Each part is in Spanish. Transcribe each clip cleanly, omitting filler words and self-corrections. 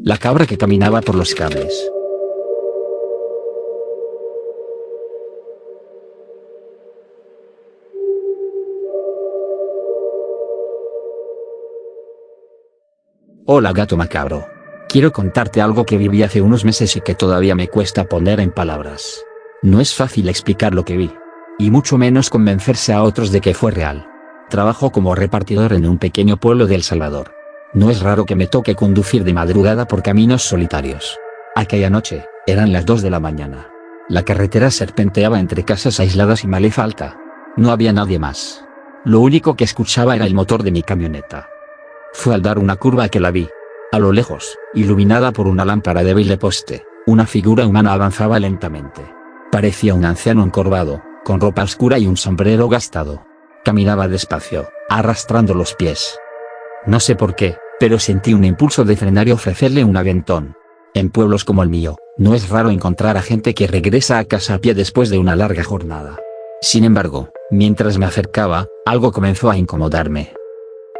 La cabra que caminaba por los cables. Hola gato macabro. Quiero contarte algo que viví hace unos meses y que todavía me cuesta poner en palabras. No es fácil explicar lo que vi. Y mucho menos convencerse a otros de que fue real. Trabajo como repartidor en un pequeño pueblo de El Salvador. No es raro que me toque conducir de madrugada por caminos solitarios. Aquella noche, eran las 2 de la mañana. La carretera serpenteaba entre casas aisladas y maleza alta. No había nadie más. Lo único que escuchaba era el motor de mi camioneta. Fue al dar una curva que la vi. A lo lejos, iluminada por una lámpara débil de poste, una figura humana avanzaba lentamente. Parecía un anciano encorvado, con ropa oscura y un sombrero gastado. Caminaba despacio, arrastrando los pies. No sé por qué, pero sentí un impulso de frenar y ofrecerle un aventón. En pueblos como el mío, no es raro encontrar a gente que regresa a casa a pie después de una larga jornada. Sin embargo, mientras me acercaba, algo comenzó a incomodarme.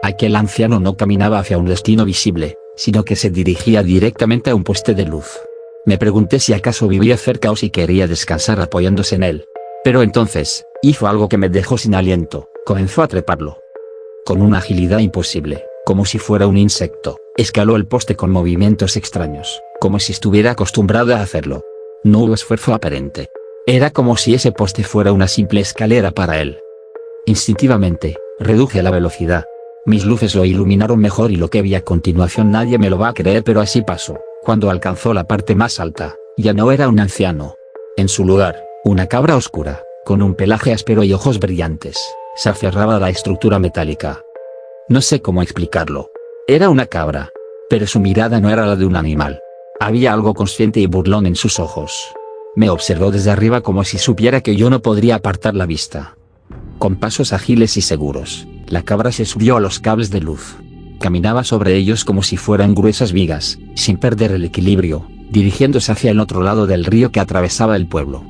Aquel anciano no caminaba hacia un destino visible, sino que se dirigía directamente a un poste de luz. Me pregunté si acaso vivía cerca o si quería descansar apoyándose en él. Pero entonces, hizo algo que me dejó sin aliento, comenzó a treparlo. Con una agilidad imposible, como si fuera un insecto, escaló el poste con movimientos extraños, como si estuviera acostumbrado a hacerlo. No hubo esfuerzo aparente. Era como si ese poste fuera una simple escalera para él. Instintivamente, reduje la velocidad. Mis luces lo iluminaron mejor y lo que vi a continuación nadie me lo va a creer, pero así pasó. Cuando alcanzó la parte más alta, ya no era un anciano. En su lugar, una cabra oscura, con un pelaje áspero y ojos brillantes, se aferraba a la estructura metálica. No sé cómo explicarlo. Era una cabra. Pero su mirada no era la de un animal. Había algo consciente y burlón en sus ojos. Me observó desde arriba como si supiera que yo no podría apartar la vista. Con pasos ágiles y seguros, la cabra se subió a los cables de luz. Caminaba sobre ellos como si fueran gruesas vigas, sin perder el equilibrio, dirigiéndose hacia el otro lado del río que atravesaba el pueblo.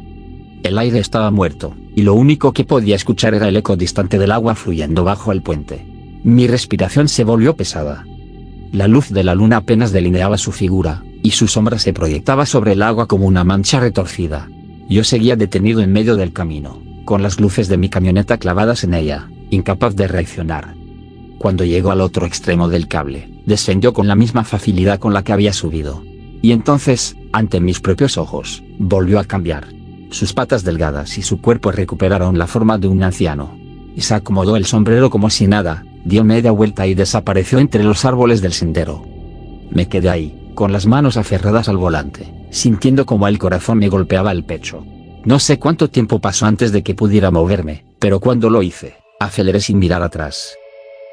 El aire estaba muerto, y lo único que podía escuchar era el eco distante del agua fluyendo bajo el puente. Mi respiración se volvió pesada. La luz de la luna apenas delineaba su figura, y su sombra se proyectaba sobre el agua como una mancha retorcida. Yo seguía detenido en medio del camino, con las luces de mi camioneta clavadas en ella, incapaz de reaccionar. Cuando llegó al otro extremo del cable, descendió con la misma facilidad con la que había subido. Y entonces, ante mis propios ojos, volvió a cambiar. Sus patas delgadas y su cuerpo recuperaron la forma de un anciano. Y se acomodó el sombrero como si nada, dio media vuelta y desapareció entre los árboles del sendero. Me quedé ahí, con las manos aferradas al volante, sintiendo como el corazón me golpeaba el pecho. No sé cuánto tiempo pasó antes de que pudiera moverme, pero cuando lo hice, aceleré sin mirar atrás.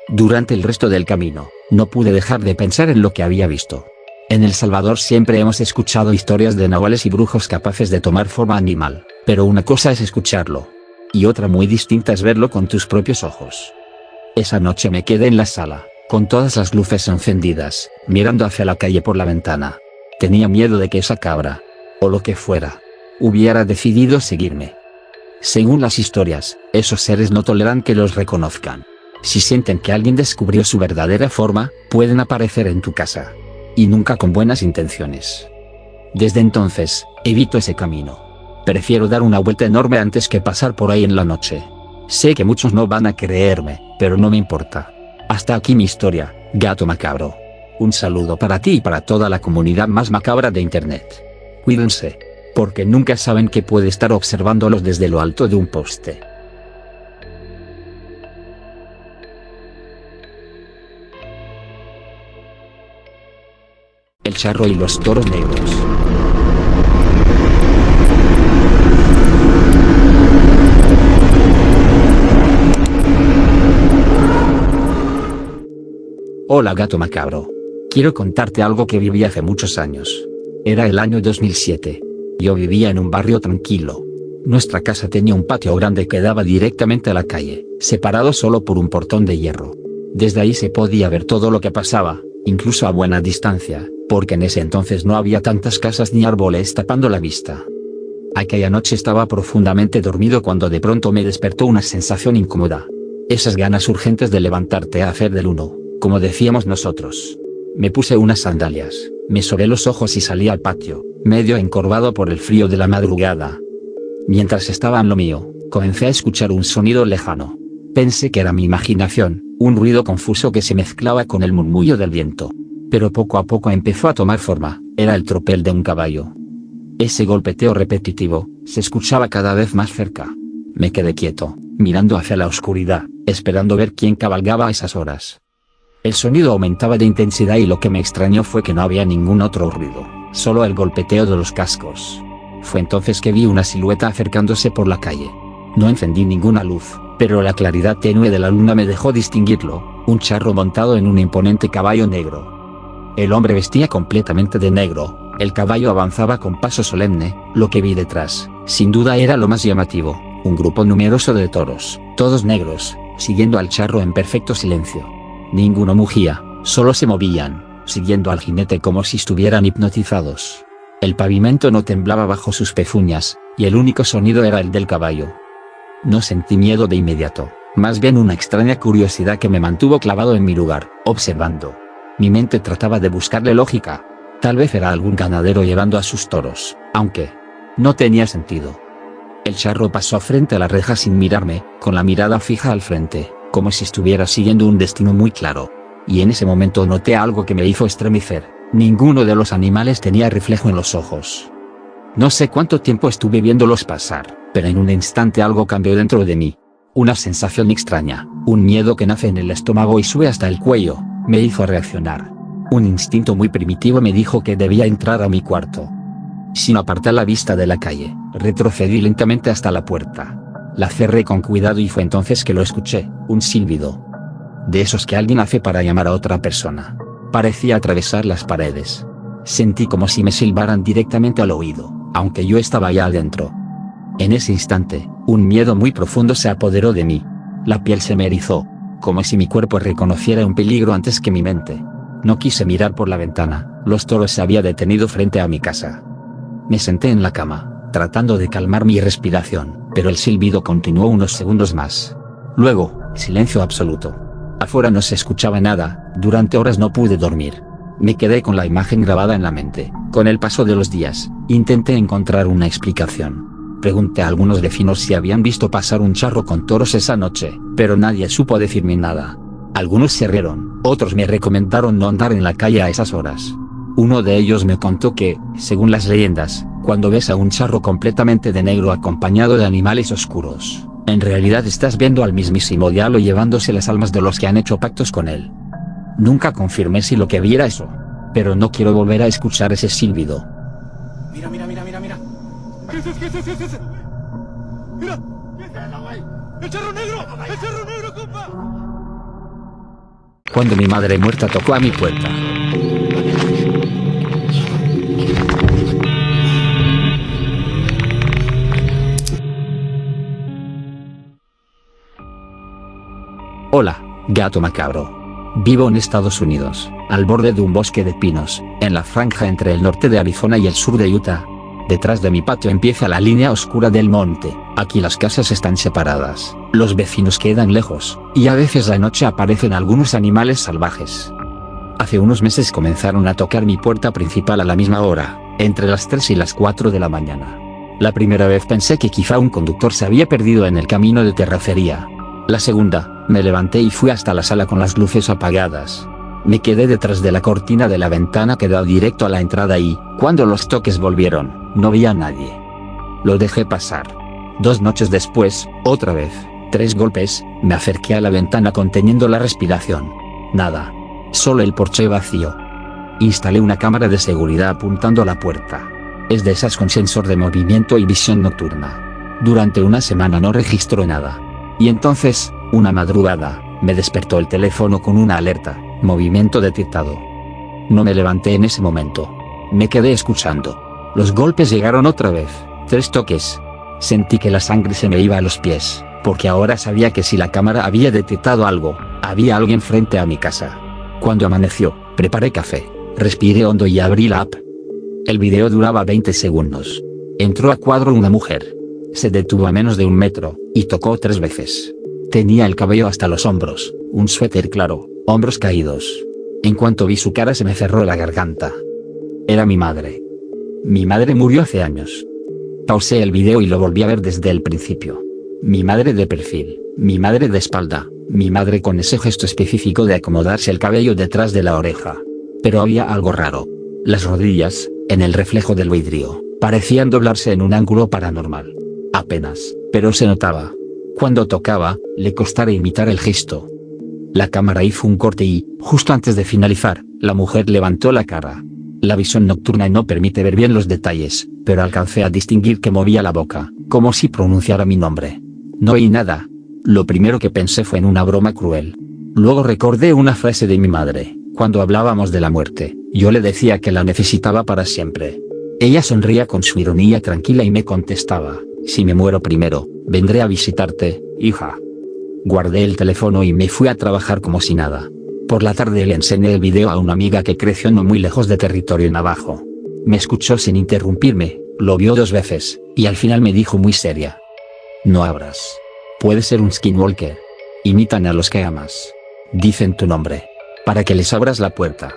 Durante el resto del camino, no pude dejar de pensar en lo que había visto. En El Salvador siempre hemos escuchado historias de nahuales y brujos capaces de tomar forma animal, pero una cosa es escucharlo, y otra muy distinta es verlo con tus propios ojos. Esa noche me quedé en la sala, con todas las luces encendidas, mirando hacia la calle por la ventana. Tenía miedo de que esa cabra, o lo que fuera, hubiera decidido seguirme. Según las historias, esos seres no toleran que los reconozcan. Si sienten que alguien descubrió su verdadera forma, pueden aparecer en tu casa. Y nunca con buenas intenciones. Desde entonces, evito ese camino. Prefiero dar una vuelta enorme antes que pasar por ahí en la noche. Sé que muchos no van a creerme, pero no me importa. Hasta aquí mi historia, gato macabro. Un saludo para ti y para toda la comunidad más macabra de internet. Cuídense, porque nunca saben que puede estar observándolos desde lo alto de un poste. El charro y los toros negros. Hola gato macabro. Quiero contarte algo que viví hace muchos años. Era el año 2007. Yo vivía en un barrio tranquilo. Nuestra casa tenía un patio grande que daba directamente a la calle, separado solo por un portón de hierro. Desde ahí se podía ver todo lo que pasaba, incluso a buena distancia, porque en ese entonces no había tantas casas ni árboles tapando la vista. Aquella noche estaba profundamente dormido cuando de pronto me despertó una sensación incómoda. Esas ganas urgentes de levantarte a hacer del uno, como decíamos nosotros. Me puse unas sandalias, me sobé los ojos y salí al patio, medio encorvado por el frío de la madrugada. Mientras estaba en lo mío, comencé a escuchar un sonido lejano. Pensé que era mi imaginación, un ruido confuso que se mezclaba con el murmullo del viento. Pero poco a poco empezó a tomar forma, era el tropel de un caballo. Ese golpeteo repetitivo, se escuchaba cada vez más cerca. Me quedé quieto, mirando hacia la oscuridad, esperando ver quién cabalgaba a esas horas. El sonido aumentaba de intensidad y lo que me extrañó fue que no había ningún otro ruido, solo el golpeteo de los cascos. Fue entonces que vi una silueta acercándose por la calle. No encendí ninguna luz, pero la claridad tenue de la luna me dejó distinguirlo, un charro montado en un imponente caballo negro. El hombre vestía completamente de negro, el caballo avanzaba con paso solemne, lo que vi detrás, sin duda era lo más llamativo, un grupo numeroso de toros, todos negros, siguiendo al charro en perfecto silencio. Ninguno mugía, solo se movían, siguiendo al jinete como si estuvieran hipnotizados. El pavimento no temblaba bajo sus pezuñas, y el único sonido era el del caballo. No sentí miedo de inmediato, más bien una extraña curiosidad que me mantuvo clavado en mi lugar, observando. Mi mente trataba de buscarle lógica. Tal vez era algún ganadero llevando a sus toros, aunque no tenía sentido. El charro pasó frente a la reja sin mirarme, con la mirada fija al frente, como si estuviera siguiendo un destino muy claro. Y en ese momento noté algo que me hizo estremecer. Ninguno de los animales tenía reflejo en los ojos. No sé cuánto tiempo estuve viéndolos pasar, pero en un instante algo cambió dentro de mí. Una sensación extraña, un miedo que nace en el estómago y sube hasta el cuello, me hizo reaccionar. Un instinto muy primitivo me dijo que debía entrar a mi cuarto. Sin apartar la vista de la calle, retrocedí lentamente hasta la puerta. La cerré con cuidado y fue entonces que lo escuché, un silbido. De esos que alguien hace para llamar a otra persona. Parecía atravesar las paredes. Sentí como si me silbaran directamente al oído, aunque yo estaba ya adentro. En ese instante, un miedo muy profundo se apoderó de mí. La piel se me erizó, como si mi cuerpo reconociera un peligro antes que mi mente. No quise mirar por la ventana, los toros se habían detenido frente a mi casa. Me senté en la cama, tratando de calmar mi respiración, pero el silbido continuó unos segundos más. Luego, silencio absoluto. Afuera no se escuchaba nada, durante horas no pude dormir. Me quedé con la imagen grabada en la mente. Con el paso de los días, intenté encontrar una explicación. Pregunté a algunos vecinos si habían visto pasar un charro con toros esa noche, pero nadie supo decirme nada. Algunos se rieron, otros me recomendaron no andar en la calle a esas horas. Uno de ellos me contó que, según las leyendas, cuando ves a un charro completamente de negro acompañado de animales oscuros, en realidad estás viendo al mismísimo diablo llevándose las almas de los que han hecho pactos con él. Nunca confirmé si lo que vi era eso, pero no quiero volver a escuchar ese silbido. Mira. ¿Qué es? Mira. ¿Qué es eso, güey? ¡El charro negro, compa! Cuando mi madre muerta tocó a mi puerta. Hola, gato macabro. Vivo en Estados Unidos, al borde de un bosque de pinos, en la franja entre el norte de Arizona y el sur de Utah. Detrás de mi patio empieza la línea oscura del monte, aquí las casas están separadas, los vecinos quedan lejos, y a veces de noche aparecen algunos animales salvajes. Hace unos meses comenzaron a tocar mi puerta principal a la misma hora, entre las 3 y las 4 de la mañana. La primera vez pensé que quizá un conductor se había perdido en el camino de terracería. La segunda, me levanté y fui hasta la sala con las luces apagadas. Me quedé detrás de la cortina de la ventana que da directo a la entrada y, cuando los toques volvieron, no vi a nadie. Lo dejé pasar. 2 noches después, otra vez, 3 golpes, me acerqué a la ventana conteniendo la respiración. Nada. Solo el porche vacío. Instalé una cámara de seguridad apuntando a la puerta. Es de esas con sensor de movimiento y visión nocturna. Durante una semana no registró nada. Y entonces, una madrugada, me despertó el teléfono con una alerta, movimiento detectado. No me levanté en ese momento. Me quedé escuchando. Los golpes llegaron otra vez, 3 toques. Sentí que la sangre se me iba a los pies, porque ahora sabía que si la cámara había detectado algo, había alguien frente a mi casa. Cuando amaneció, preparé café, respiré hondo y abrí la app. El video duraba 20 segundos. Entró a cuadro una mujer. Se detuvo a menos de 1 metro, y tocó 3 veces. Tenía el cabello hasta los hombros, un suéter claro, hombros caídos. En cuanto vi su cara se me cerró la garganta. Era mi madre. Mi madre murió hace años. Pausé el video y lo volví a ver desde el principio. Mi madre de perfil, mi madre de espalda, mi madre con ese gesto específico de acomodarse el cabello detrás de la oreja. Pero había algo raro. Las rodillas, en el reflejo del vidrio, parecían doblarse en un ángulo paranormal. Apenas, pero se notaba. Cuando tocaba, le costara imitar el gesto. La cámara hizo un corte y, justo antes de finalizar, la mujer levantó la cara. La visión nocturna no permite ver bien los detalles, pero alcancé a distinguir que movía la boca, como si pronunciara mi nombre. No oí nada. Lo primero que pensé fue en una broma cruel. Luego recordé una frase de mi madre, cuando hablábamos de la muerte. Yo le decía que la necesitaba para siempre. Ella sonría con su ironía tranquila y me contestaba: si me muero primero, vendré a visitarte, hija. Guardé el teléfono y me fui a trabajar como si nada. Por la tarde le enseñé el video a una amiga que creció no muy lejos de territorio navajo. Me escuchó sin interrumpirme, lo vio 2 veces, y al final me dijo muy seria: no abras. Puede ser un skinwalker. Imitan a los que amas. Dicen tu nombre. Para que les abras la puerta.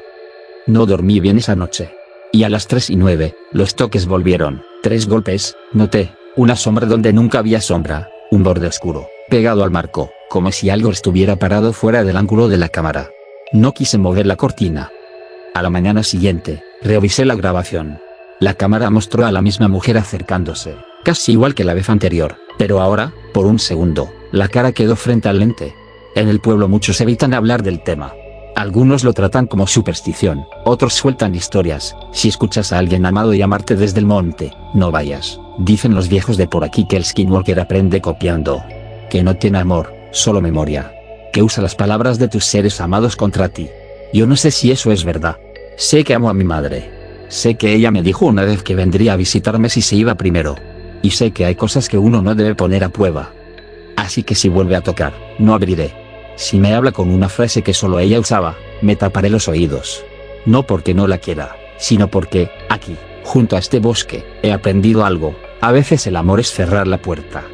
No dormí bien esa noche. Y a las 3:09, los toques volvieron. 3 golpes, noté, una sombra donde nunca había sombra, un borde oscuro, pegado al marco, como si algo estuviera parado fuera del ángulo de la cámara. No quise mover la cortina. A la mañana siguiente, revisé la grabación. La cámara mostró a la misma mujer acercándose, casi igual que la vez anterior, pero ahora, por un segundo, la cara quedó frente al lente. En el pueblo muchos evitan hablar del tema. Algunos lo tratan como superstición, otros sueltan historias: si escuchas a alguien amado llamarte desde el monte, no vayas. Dicen los viejos de por aquí que el skinwalker aprende copiando. Que no tiene amor, solo memoria. Que usa las palabras de tus seres amados contra ti. Yo no sé si eso es verdad. Sé que amo a mi madre. Sé que ella me dijo una vez que vendría a visitarme si se iba primero. Y sé que hay cosas que uno no debe poner a prueba. Así que si vuelve a tocar, no abriré. Si me habla con una frase que solo ella usaba, me taparé los oídos. No porque no la quiera, sino porque, aquí, junto a este bosque, he aprendido algo: a veces el amor es cerrar la puerta.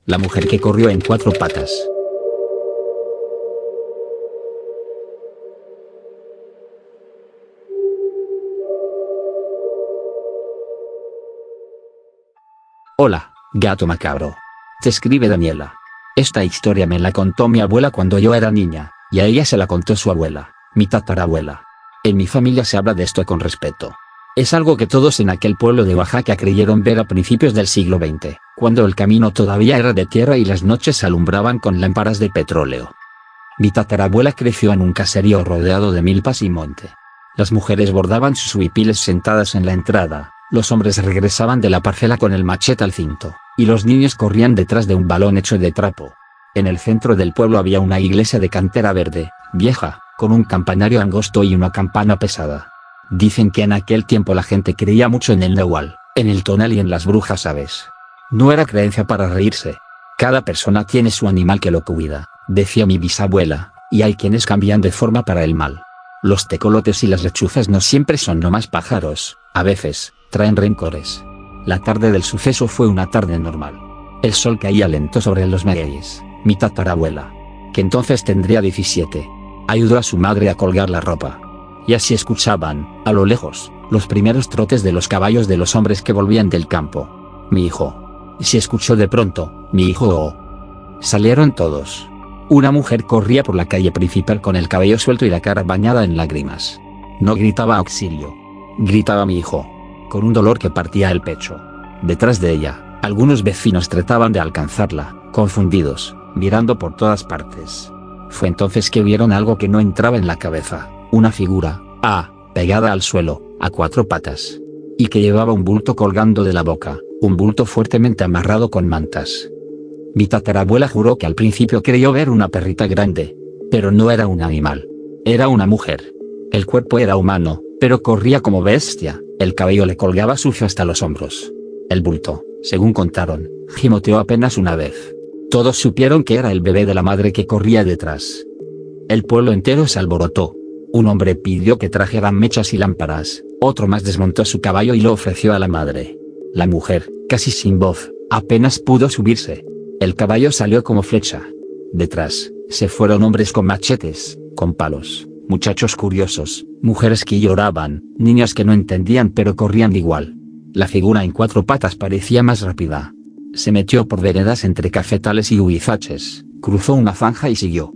La mujer que corrió en 4 patas. Hola, gato macabro. Te escribe Daniela. Esta historia me la contó mi abuela cuando yo era niña, y a ella se la contó su abuela, mi tatarabuela. En mi familia se habla de esto con respeto. Es algo que todos en aquel pueblo de Oaxaca creyeron ver a principios del siglo XX, cuando el camino todavía era de tierra y las noches se alumbraban con lámparas de petróleo. Mi tatarabuela creció en un caserío rodeado de milpas y monte. Las mujeres bordaban sus huipiles sentadas en la entrada, los hombres regresaban de la parcela con el machete al cinto, y los niños corrían detrás de un balón hecho de trapo. En el centro del pueblo había una iglesia de cantera verde, vieja, con un campanario angosto y una campana pesada. Dicen que en aquel tiempo la gente creía mucho en el nahual, en el tonal y en las brujas, ¿sabes? No era creencia para reírse. Cada persona tiene su animal que lo cuida, decía mi bisabuela, y hay quienes cambian de forma para el mal. Los tecolotes y las lechuzas no siempre son nomás pájaros, a veces traen rencores. La tarde del suceso fue una tarde normal. El sol caía lento sobre los magueyes. Mi tatarabuela, que entonces tendría 17, ayudó a su madre a colgar la ropa. Y así escuchaban, a lo lejos, los primeros trotes de los caballos de los hombres que volvían del campo. Mi hijo. Se escuchó de pronto, mi hijo. Oh. Salieron todos. Una mujer corría por la calle principal con el cabello suelto y la cara bañada en lágrimas. No gritaba auxilio. Gritaba mi hijo. Con un dolor que partía el pecho. Detrás de ella, algunos vecinos trataban de alcanzarla, confundidos, mirando por todas partes. Fue entonces que vieron algo que no entraba en la cabeza, una figura, pegada al suelo, a 4 patas. Y que llevaba un bulto colgando de la boca, un bulto fuertemente amarrado con mantas. Mi tatarabuela juró que al principio creyó ver una perrita grande. Pero no era un animal. Era una mujer. El cuerpo era humano, pero corría como bestia, el cabello le colgaba sucio hasta los hombros. El bulto, según contaron, gimoteó apenas una vez. Todos supieron que era el bebé de la madre que corría detrás. El pueblo entero se alborotó. Un hombre pidió que trajeran mechas y lámparas, otro más desmontó su caballo y lo ofreció a la madre. La mujer, casi sin voz, apenas pudo subirse. El caballo salió como flecha. Detrás, se fueron hombres con machetes, con palos, muchachos curiosos, mujeres que lloraban, niñas que no entendían pero corrían igual. La figura en 4 patas parecía más rápida. Se metió por veredas entre cafetales y huizaches, cruzó una zanja y siguió.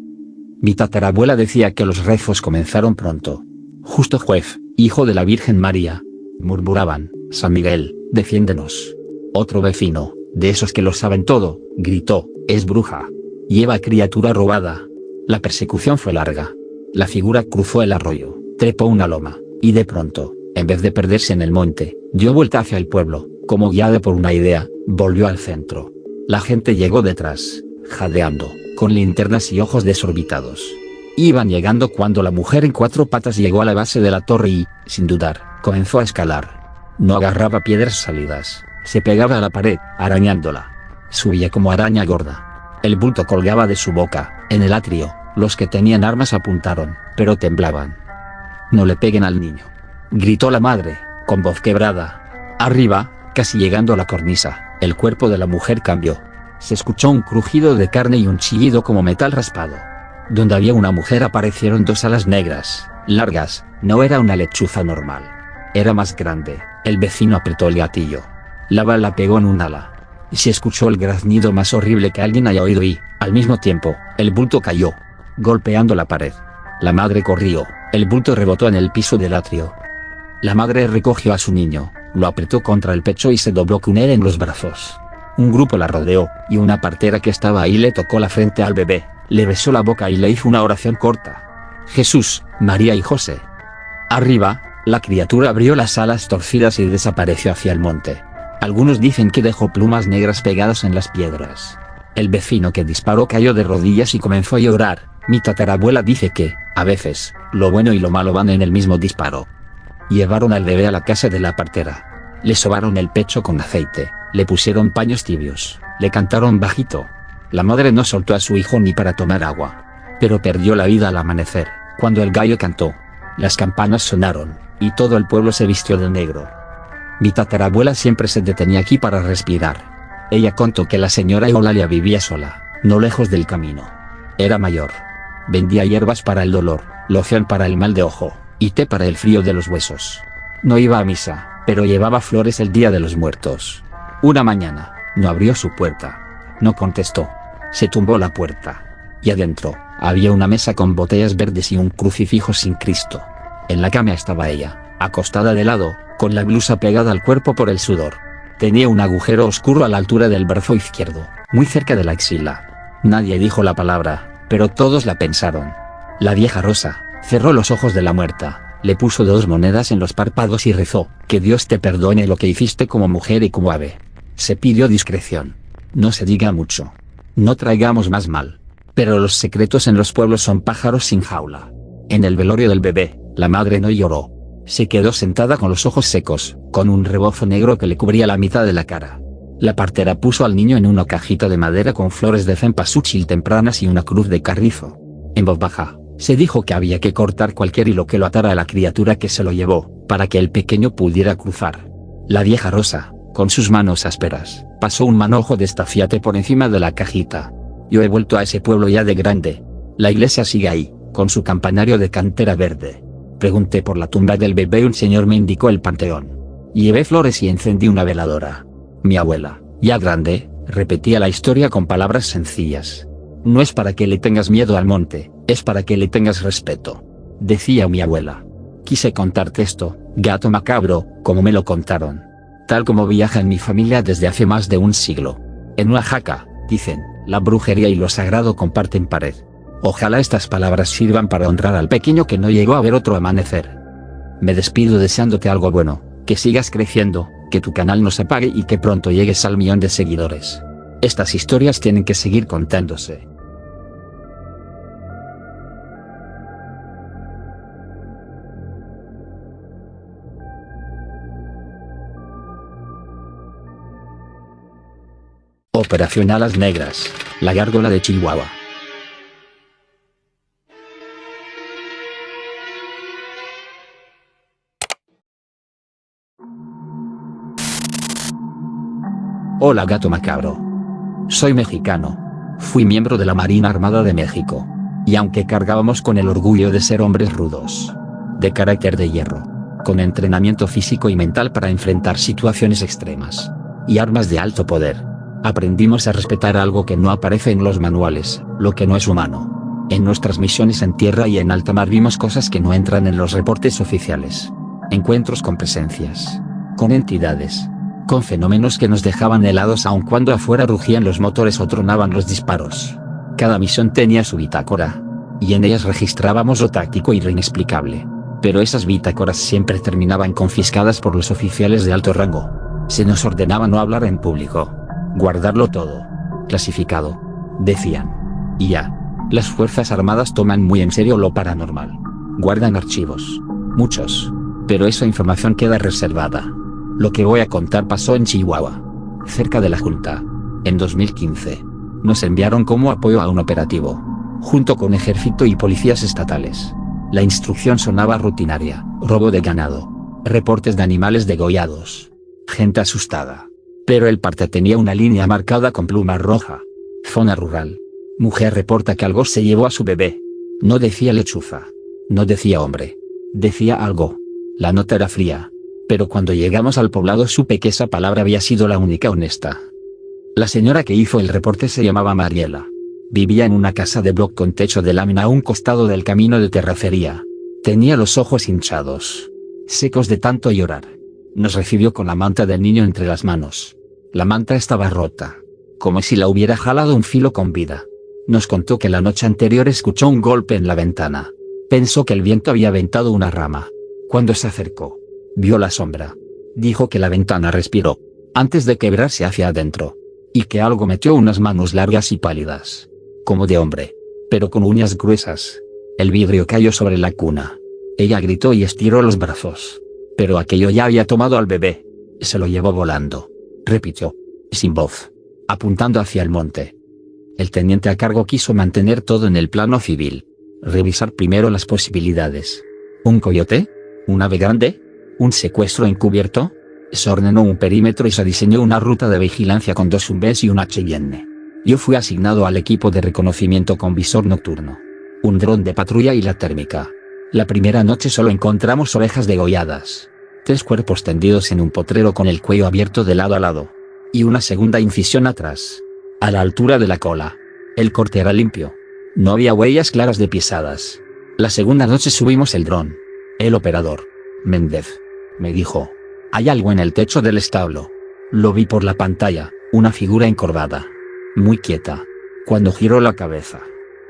Mi tatarabuela decía que los rezos comenzaron pronto. Justo Juez, hijo de la Virgen María. Murmuraban, San Miguel, defiéndenos. Otro vecino, de esos que lo saben todo, gritó, es bruja. Lleva criatura robada. La persecución fue larga. La figura cruzó el arroyo, trepó una loma, y de pronto, en vez de perderse en el monte, dio vuelta hacia el pueblo, como guiada por una idea, volvió al centro. La gente llegó detrás, jadeando, con linternas y ojos desorbitados. Iban llegando cuando la mujer en 4 patas llegó a la base de la torre y, sin dudar, comenzó a escalar. No agarraba piedras sólidas, se pegaba a la pared, arañándola. Subía como araña gorda. El bulto colgaba de su boca. En el atrio, los que tenían armas apuntaron, pero temblaban. No le peguen al niño, gritó la madre, con voz quebrada. Arriba, casi llegando a la cornisa, el cuerpo de la mujer cambió. Se escuchó un crujido de carne y un chillido como metal raspado. Donde había una mujer aparecieron 2 alas negras, largas. No era una lechuza normal. Era más grande. El vecino apretó el gatillo. La bala pegó en un ala. Y se escuchó el graznido más horrible que alguien haya oído y, al mismo tiempo, el bulto cayó, golpeando la pared. La madre corrió, el bulto rebotó en el piso del atrio. La madre recogió a su niño, lo apretó contra el pecho y se dobló con él en los brazos. Un grupo la rodeó, y una partera que estaba ahí le tocó la frente al bebé, le besó la boca y le hizo una oración corta. Jesús, María y José. Arriba, la criatura abrió las alas torcidas y desapareció hacia el monte. Algunos dicen que dejó plumas negras pegadas en las piedras. El vecino que disparó cayó de rodillas y comenzó a llorar. Mi tatarabuela dice que, a veces, lo bueno y lo malo van en el mismo disparo. Llevaron al bebé a la casa de la partera. Le sobaron el pecho con aceite, le pusieron paños tibios, le cantaron bajito. La madre no soltó a su hijo ni para tomar agua. Pero perdió la vida al amanecer, cuando el gallo cantó. Las campanas sonaron, y todo el pueblo se vistió de negro. Mi tatarabuela siempre se detenía aquí para respirar. Ella contó que la señora Eulalia vivía sola, no lejos del camino. Era mayor. Vendía hierbas para el dolor, loción para el mal de ojo, y té para el frío de los huesos. No iba a misa, pero llevaba flores el día de los muertos. Una mañana, no abrió su puerta. No contestó. Se tumbó la puerta. Y adentro, había una mesa con botellas verdes y un crucifijo sin Cristo. En la cama estaba ella, acostada de lado, con la blusa pegada al cuerpo por el sudor. Tenía un agujero oscuro a la altura del brazo izquierdo, muy cerca de la axila. Nadie dijo la palabra, pero todos la pensaron. La vieja Rosa cerró los ojos de la muerta, le puso 2 monedas en los párpados y rezó, que Dios te perdone lo que hiciste como mujer y como ave. Se pidió discreción. No se diga mucho. No traigamos más mal. Pero los secretos en los pueblos son pájaros sin jaula. En el velorio del bebé, la madre no lloró. Se quedó sentada con los ojos secos, con un rebozo negro que le cubría la mitad de la cara. La partera puso al niño en una cajita de madera con flores de cempasúchil tempranas y una cruz de carrizo. En voz baja, se dijo que había que cortar cualquier hilo que lo atara a la criatura que se lo llevó, para que el pequeño pudiera cruzar. La vieja Rosa, con sus manos ásperas, pasó un manojo de estafiate por encima de la cajita. Yo he vuelto a ese pueblo ya de grande. La iglesia sigue ahí, con su campanario de cantera verde. Pregunté por la tumba del bebé y un señor me indicó el panteón. Llevé flores y encendí una veladora. Mi abuela, ya grande, repetía la historia con palabras sencillas. No es para que le tengas miedo al monte, es para que le tengas respeto, decía mi abuela. Quise contarte esto, gato macabro, como me lo contaron. Tal como viaja en mi familia desde hace más de un siglo. En Oaxaca, dicen, la brujería y lo sagrado comparten pared. Ojalá estas palabras sirvan para honrar al pequeño que no llegó a ver otro amanecer. Me despido deseándote algo bueno, que sigas creciendo, que tu canal no se apague y que pronto llegues al 1.000.000 de seguidores. Estas historias tienen que seguir contándose. Operación Alas Negras, la gárgola de Chihuahua. Hola gato macabro. Soy mexicano. Fui miembro de la Marina Armada de México. Y aunque cargábamos con el orgullo de ser hombres rudos, de carácter de hierro, con entrenamiento físico y mental para enfrentar situaciones extremas, y armas de alto poder, aprendimos a respetar algo que no aparece en los manuales, lo que no es humano. En nuestras misiones en tierra y en alta mar vimos cosas que no entran en los reportes oficiales. Encuentros con presencias, con entidades, con fenómenos que nos dejaban helados aun cuando afuera rugían los motores o tronaban los disparos. Cada misión tenía su bitácora, y en ellas registrábamos lo táctico y lo inexplicable. Pero esas bitácoras siempre terminaban confiscadas por los oficiales de alto rango. Se nos ordenaba no hablar en público, guardarlo todo clasificado, decían. Y ya, las Fuerzas Armadas toman muy en serio lo paranormal. Guardan archivos, muchos, pero esa información queda reservada. Lo que voy a contar pasó en Chihuahua, cerca de la Junta, en 2015. Nos enviaron como apoyo a un operativo, junto con ejército y policías estatales. La instrucción sonaba rutinaria: robo de ganado, reportes de animales degollados, gente asustada. Pero el parte tenía una línea marcada con pluma roja. Zona rural. Mujer reporta que algo se llevó a su bebé. No decía lechuza. No decía hombre. Decía algo. La nota era fría. Pero cuando llegamos al poblado supe que esa palabra había sido la única honesta. La señora que hizo el reporte se llamaba Mariela. Vivía en una casa de bloc con techo de lámina a un costado del camino de terracería. Tenía los ojos hinchados, secos de tanto llorar. Nos recibió con la manta del niño entre las manos. La manta estaba rota, como si la hubiera jalado un filo con vida. Nos contó que la noche anterior escuchó un golpe en la ventana. Pensó que el viento había aventado una rama. Cuando se acercó, vio la sombra. Dijo que la ventana respiró, antes de quebrarse hacia adentro. Y que algo metió unas manos largas y pálidas, como de hombre, pero con uñas gruesas. El vidrio cayó sobre la cuna. Ella gritó y estiró los brazos. Pero aquello ya había tomado al bebé. Se lo llevó volando. Repitió, sin voz, apuntando hacia el monte. El teniente a cargo quiso mantener todo en el plano civil. Revisar primero las posibilidades. ¿Un coyote? ¿Un ave grande? ¿Un secuestro encubierto? Se ordenó un perímetro y se diseñó una ruta de vigilancia con 2 UMVs y una Cheyenne. Yo fui asignado al equipo de reconocimiento con visor nocturno, un dron de patrulla y la térmica. La primera noche solo encontramos ovejas degolladas, 3 cuerpos tendidos en un potrero con el cuello abierto de lado a lado, y una segunda incisión atrás, a la altura de la cola. El corte era limpio. No había huellas claras de pisadas. La segunda noche subimos el dron. El operador, Méndez, me dijo: hay algo en el techo del establo. Lo vi por la pantalla, una figura encorvada, muy quieta. Cuando giró la cabeza,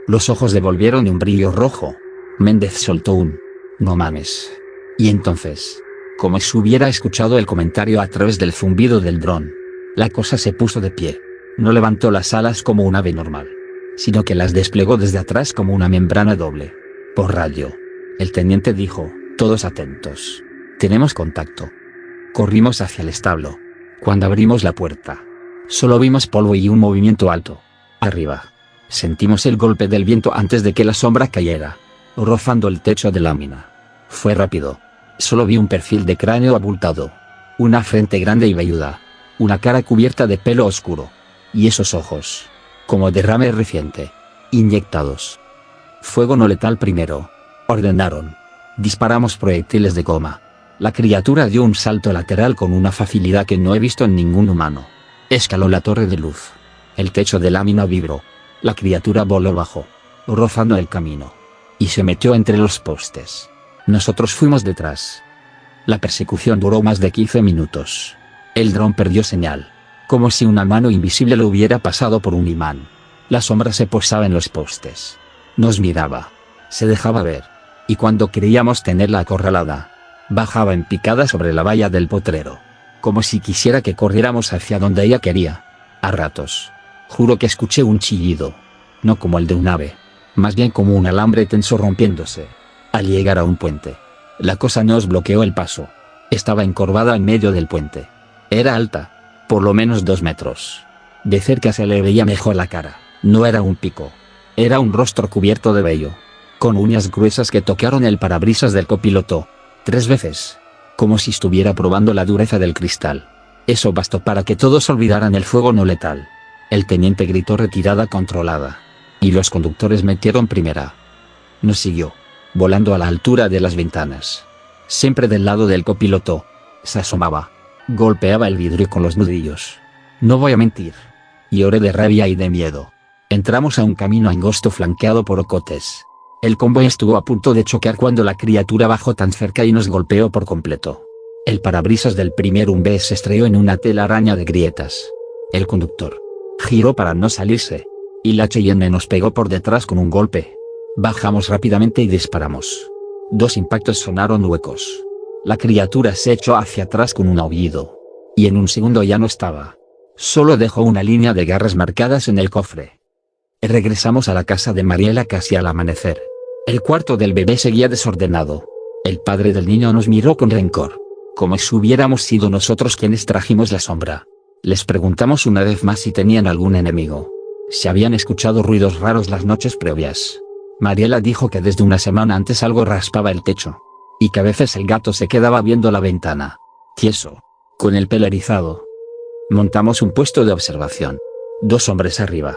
los ojos devolvieron un brillo rojo. Méndez soltó un «no mames». Y entonces, como si hubiera escuchado el comentario a través del zumbido del dron, la cosa se puso de pie. No levantó las alas como un ave normal, sino que las desplegó desde atrás como una membrana doble. Por radio. El teniente dijo: todos atentos. Tenemos contacto. Corrimos hacia el establo. Cuando abrimos la puerta, solo vimos polvo y un movimiento alto. Arriba. Sentimos el golpe del viento antes de que la sombra cayera, rozando el techo de lámina. Fue rápido. Solo vi un perfil de cráneo abultado, una frente grande y velluda, una cara cubierta de pelo oscuro, y esos ojos, como derrame reciente, inyectados. Fuego no letal primero, ordenaron. Disparamos proyectiles de goma. La criatura dio un salto lateral con una facilidad que no he visto en ningún humano. Escaló la torre de luz. El techo de lámina vibró. La criatura voló bajo, rozando el camino, y se metió entre los postes. Nosotros fuimos detrás. La persecución duró más de 15 minutos. El dron perdió señal, como si una mano invisible lo hubiera pasado por un imán. La sombra se posaba en los postes. Nos miraba. Se dejaba ver. Y cuando creíamos tenerla acorralada, bajaba en picada sobre la valla del potrero, como si quisiera que corriéramos hacia donde ella quería. A ratos, juro que escuché un chillido, no como el de un ave, más bien como un alambre tenso rompiéndose. Al llegar a un puente, la cosa nos bloqueó el paso. Estaba encorvada en medio del puente. Era alta, por lo menos 2 metros. De cerca se le veía mejor la cara. No era un pico. Era un rostro cubierto de vello, con uñas gruesas que tocaron el parabrisas del copiloto 3 veces, como si estuviera probando la dureza del cristal. Eso bastó para que todos olvidaran el fuego no letal. El teniente gritó retirada controlada. Y los conductores metieron primera. Nos siguió, volando a la altura de las ventanas. Siempre del lado del copiloto. Se asomaba. Golpeaba el vidrio con los nudillos. No voy a mentir. Lloré de rabia y de miedo. Entramos a un camino angosto flanqueado por ocotes. El convoy estuvo a punto de chocar cuando la criatura bajó tan cerca y nos golpeó por completo. El parabrisas del primer Humvee se estrelló en una telaraña de grietas. El conductor giró para no salirse. Y la Cheyenne nos pegó por detrás con un golpe. Bajamos rápidamente y disparamos. 2 impactos sonaron huecos. La criatura se echó hacia atrás con un aullido. Y en un segundo ya no estaba. Solo dejó una línea de garras marcadas en el cofre. Regresamos a la casa de Mariela casi al amanecer. El cuarto del bebé seguía desordenado. El padre del niño nos miró con rencor. Como si hubiéramos sido nosotros quienes trajimos la sombra. Les preguntamos una vez más si tenían algún enemigo. Si habían escuchado ruidos raros las noches previas. Mariela dijo que desde una semana antes algo raspaba el techo. Y que a veces el gato se quedaba viendo la ventana. Tieso. Con el pelo erizado. Montamos un puesto de observación. 2 hombres arriba.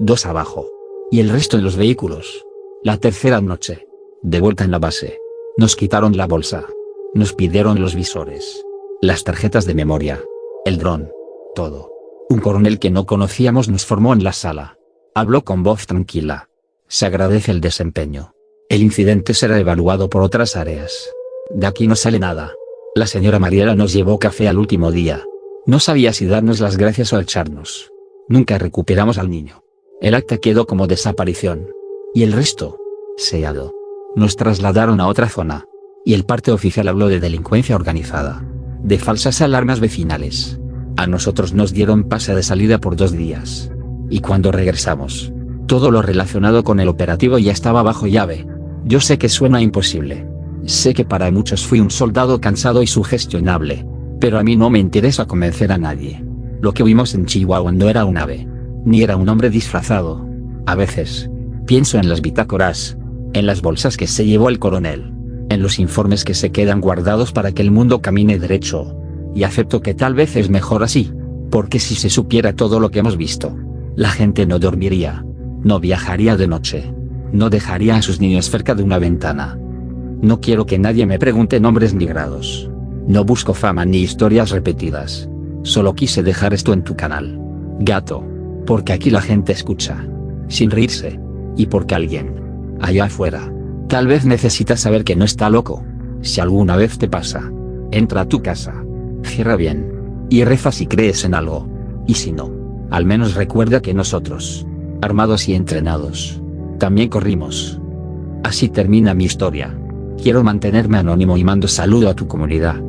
2 abajo. Y el resto en los vehículos. La tercera noche. De vuelta en la base. Nos quitaron la bolsa. Nos pidieron los visores. Las tarjetas de memoria. El dron. Todo. Un coronel que no conocíamos nos formó en la sala. Habló con voz tranquila. Se agradece el desempeño. El incidente será evaluado por otras áreas. De aquí no sale nada. La señora Mariela nos llevó café al último día. No sabía si darnos las gracias o echarnos. Nunca recuperamos al niño. El acta quedó como desaparición. Y el resto, sellado. Nos trasladaron a otra zona. Y el parte oficial habló de delincuencia organizada. De falsas alarmas vecinales. A nosotros nos dieron pase de salida por 2 días. Y cuando regresamos, todo lo relacionado con el operativo ya estaba bajo llave. Yo sé que suena imposible. Sé que para muchos fui un soldado cansado y sugestionable. Pero a mí no me interesa convencer a nadie. Lo que vimos en Chihuahua no era un ave. Ni era un hombre disfrazado. A veces, pienso en las bitácoras. En las bolsas que se llevó el coronel. En los informes que se quedan guardados para que el mundo camine derecho. Y acepto que tal vez es mejor así. Porque si se supiera todo lo que hemos visto, la gente no dormiría. No viajaría de noche. No dejaría a sus niños cerca de una ventana. No quiero que nadie me pregunte nombres ni grados. No busco fama ni historias repetidas. Solo quise dejar esto en tu canal. Gato. Porque aquí la gente escucha. Sin reírse. Y porque alguien, allá afuera, tal vez necesita saber que no está loco. Si alguna vez te pasa, entra a tu casa. Cierra bien. Y reza si crees en algo. Y si no, al menos recuerda que nosotros, armados y entrenados, también corrimos. Así termina mi historia. Quiero mantenerme anónimo y mando saludo a tu comunidad.